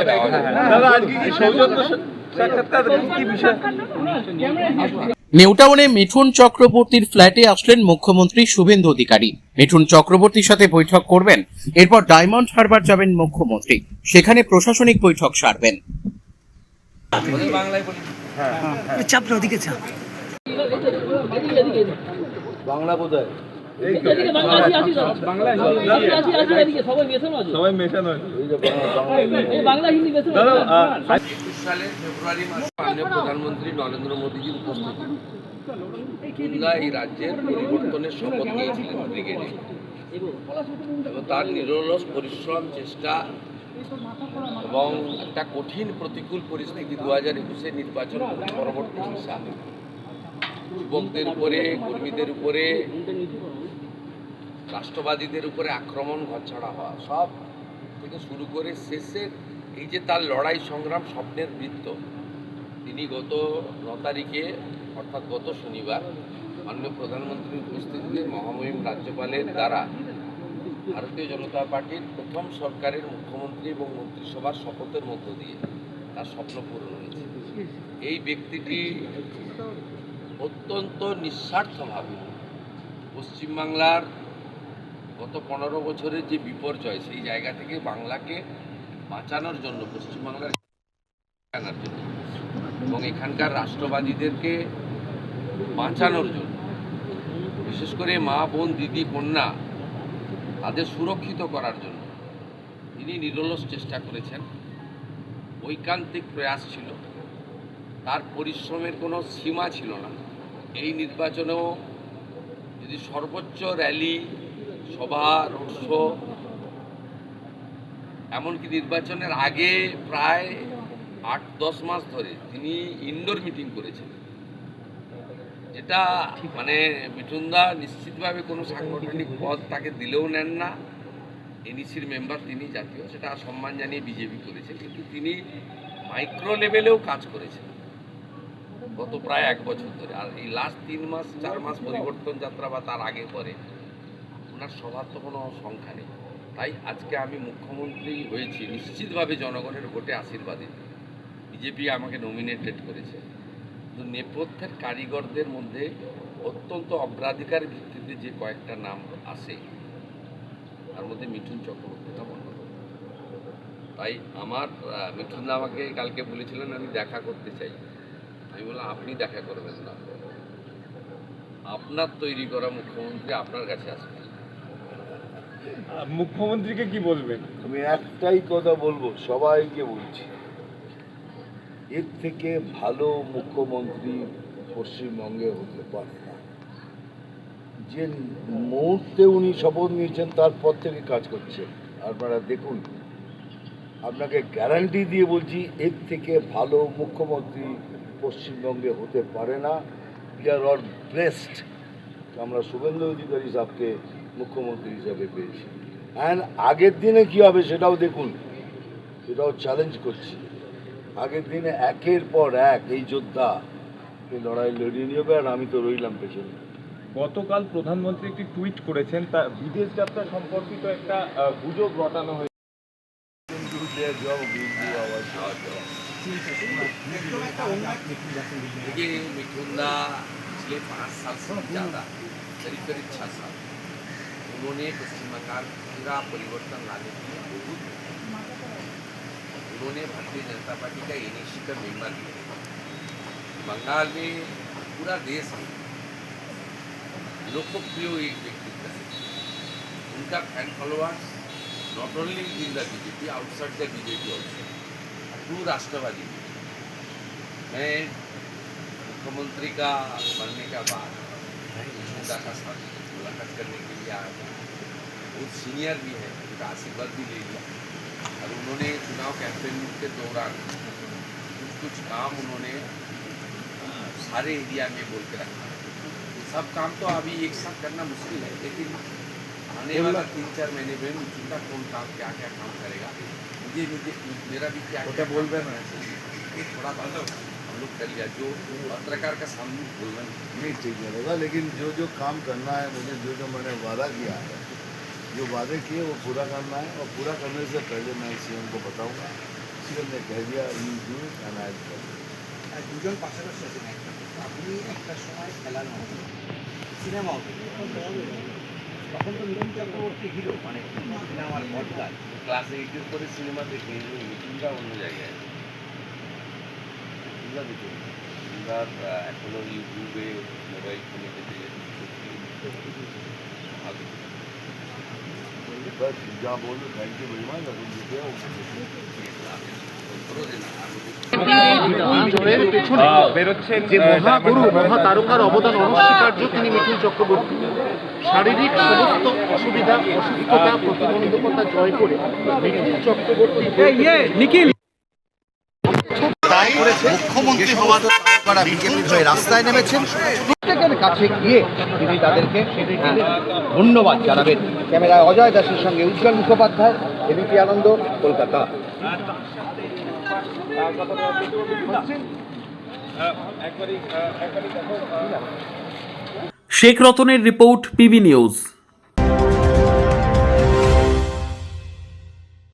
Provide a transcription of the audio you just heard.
দেওয়া যাবে। নিউটাউনে মিঠুন চক্রবর্তীর ফ্ল্যাটে আসলেন মুখ্যমন্ত্রী শুভেন্দু অধিকারী। মিঠুন চক্রবর্তীর সাথে বৈঠক করবেন, এরপর ডায়মন্ড হারবার যাবেন মুখ্যমন্ত্রী, সেখানে প্রশাসনিক বৈঠক সারবেন। চাপটা ওদিকে চাপ বাংলা বোধহয় সালের ফেব্রুয়ারি মাসে মাননীয় প্রধানমন্ত্রী নরেন্দ্র মোদীজির উপস্থিতি খুলনা এই রাজ্যের পরিবর্তনের শপথ নিয়েছিলেন ব্রিগেডে, এবং তার নিরলস পরিশ্রম, চেষ্টা এবং একটা কঠিন প্রতিকূল পরিস্থিতি 2021 নির্বাচন পরবর্তী হিংসা, যুবকদের উপরে, কর্মীদের উপরে, রাষ্ট্রবাদীদের উপরে আক্রমণ, ঘরছাড়া হওয়া, সব থেকে শুরু করে শেষের এই যে তার লড়াই সংগ্রাম স্বপ্নের বৃত্ত, তিনি গত 9 তারিখে অর্থাৎ গত শনিবার মাননীয় প্রধানমন্ত্রীর উপস্থিতিতে মহামহিম রাজ্যপালের দ্বারা ভারতীয় জনতা পার্টির প্রথম সরকারের মুখ্যমন্ত্রী এবং মন্ত্রিসভার শপথের মধ্য দিয়ে তার স্বপ্ন পূরণ হয়েছে। এই ব্যক্তিটি অত্যন্ত নিঃস্বার্থভাবে পশ্চিমবাংলার গত 15 বছরের যে বিপর্যয়, সেই জায়গা থেকে বাংলাকে বাঁচানোর জন্য, পশ্চিমবাংলার বাঁচানোর জন্য এবং এখানকার রাষ্ট্রবাদীদেরকে বাঁচানোর জন্য, বিশেষ করে মা, বোন, দিদি, কন্যা তাদের সুরক্ষিত করার জন্য তিনি নিরলস চেষ্টা করেছেন। ঐকান্তিক প্রয়াস ছিল, তার পরিশ্রমের কোনো সীমা ছিল না। এই নির্বাচনেও যদি সর্বোচ্চ র্যালি, সভা, রোড শো, এমনকি নির্বাচনের আগে প্রায় 8-10 মাস ধরে তিনি ইনডোর মিটিং করেছেন, যেটা মানে মিঠুনদা নিশ্চিতভাবে কোনো সাংগঠনিক পদ তাকে দিলেও নেন না, এনইসির মেম্বার তিনি জাতীয়, সেটা সম্মান জানিয়ে বিজেপি করেছে, কিন্তু তিনি মাইক্রো লেভেলেও কাজ করেছেন গত প্রায় 1 বছর ধরে। আর এই লাস্ট 3-4 মাস পরিবর্তন যাত্রা বা তার আগে পরে ওনার সভার তো কোনো সংখ্যা নেই। তাই আজকে আমি মুখ্যমন্ত্রী হয়েছি নিশ্চিতভাবে জনগণের ভোটে আশীর্বাদে, বিজেপি আমাকে নমিনেটেড করেছে, কিন্তু নেপথ্যের কারিগরদের মধ্যে অত্যন্ত অগ্রাধিকার ভিত্তিতে যে কয়েকটা নাম আসে, তার মধ্যে মিঠুন চক্রবর্তীটা অন্যতম। তাই আমার মিঠুনদা আমাকে কালকে বলেছিলেন আমি দেখা করতে চাই, আমি বললাম আপনি দেখা করবেন না, আপনার তৈরি করা মুখ্যমন্ত্রী আপনার কাছে আসবে। মুখ্যমন্ত্রীকে কি বলবেন? আমি একটাই কথা বলবো, সবাইকে বলছি, এর থেকে ভালো মুখ্যমন্ত্রী পশ্চিমবঙ্গে হতে পারে না। যে মুহূর্তে উনি শপথ নিয়েছেন তারপর থেকে কাজ করছেন, আপনারা দেখুন, আপনাকে গ্যারান্টি দিয়ে বলছি এর থেকে ভালো মুখ্যমন্ত্রী পশ্চিমবঙ্গে হতে পারে না। উই আর অল ব্লেসড, আমরা শুভেন্দু অধিকারী সাহেবকে মুখ্যমন্ত্রী হিসাবে পেয়েছি। অ্যান্ড আগের দিনে কী হবে সেটাও দেখুন, সেটাও চ্যালেঞ্জ করছি। আগের দিনে একের পর এক এই যোদ্ধা এই লড়াই লড়িয়ে নিয়ে হবে, আর আমি তো রইলাম পেছনে। গতকাল প্রধানমন্ত্রী একটি টুইট করেছেন, তা বিদেশ যাত্রা সম্পর্কিত একটা গুজব রটানো হয়েছে। देखिए मिठुनदा पिछले 5 साल से ज़्यादा, करीब 6 साल, उन्होंने पश्चिम बंगाल पूरा परिवर्तन लाने के लिए बहुत, उन्होंने भारतीय जनता पार्टी का एनईसी का मेंबर लिया। बंगाल में पूरा देश में लोकप्रिय एक व्यक्तित्व है, उनका fan followers not only in the BJP, outside the BJP also, true राष्ट्रवादी। मैं मुख्यमंत्री का बनने के बाद मुदा का साथ मुलाकात करने के लिए आया था, बहुत सीनियर भी है, उनका आशीर्वाद भी ले लिया, और उन्होंने चुनाव कैंपेन के दौरान कुछ काम उन्होंने सारे एरिया में बोल के रखा। सब काम तो अभी एक साथ करना मुश्किल है, लेकिन आने वाला 3-4 महीने में उनका कौन काम क्या क्या काम करेगा, मुझे मेरा भी क्या क्या बोल रहे हैं, ये थोड़ा हम लोग कर लिया, जो पत्रकार का सामने बोलना नहीं ठीक रहेगा। लेकिन जो जो काम करना है, मुझे जो जो मैंने वादा किया है, जो वादे किए वो पूरा करना है, और पूरा करने से पहले मैं सीएम को बताऊंगा उसने कह दिया you do it and I দুজন পাশাপাশি আছেন একটা আপনি একটা সময় খেলানো সিনেমাও তখন তো মিঠুন চক্রবর্তী হিরো মানে সিনেমার পর্দায় ক্লাস 8 পরে সিনেমা দেখে মিঠুনটা অন্য জায়গায় মিঠুনটা দেখে মিঠুনদার এখনো ইউটিউবে মোবাইল ফোনে দেখে ভালো बस जहाँ बोलो थैंक यू वेरी मच अपन जो किया বেরোচ্ছেন যে মহাগুরু মহাতারকার অবদান অনস্বীকার্য তিনি মিঠুন চক্রবর্তী শারীরিক সমস্ত অসুবিধা অসুস্থতা প্রতিবন্ধকতা জয় করে মিঠুন চক্রবর্তী দায়ী করেছে মুখ্যমন্ত্রী হওয়ার তারা বিজেপির হয়ে রাস্তায় নেমেছেন প্রত্যেকের কাছে গিয়ে তিনি তাদেরকে ধন্যবাদ জানাবেন। ক্যামেরায় অজয় দাসের সঙ্গে উজ্জ্বল মুখোপাধ্যায়, এবিপি আনন্দ, কলকাতা। শেখ রতনের রিপোর্ট, পিবি নিউজ।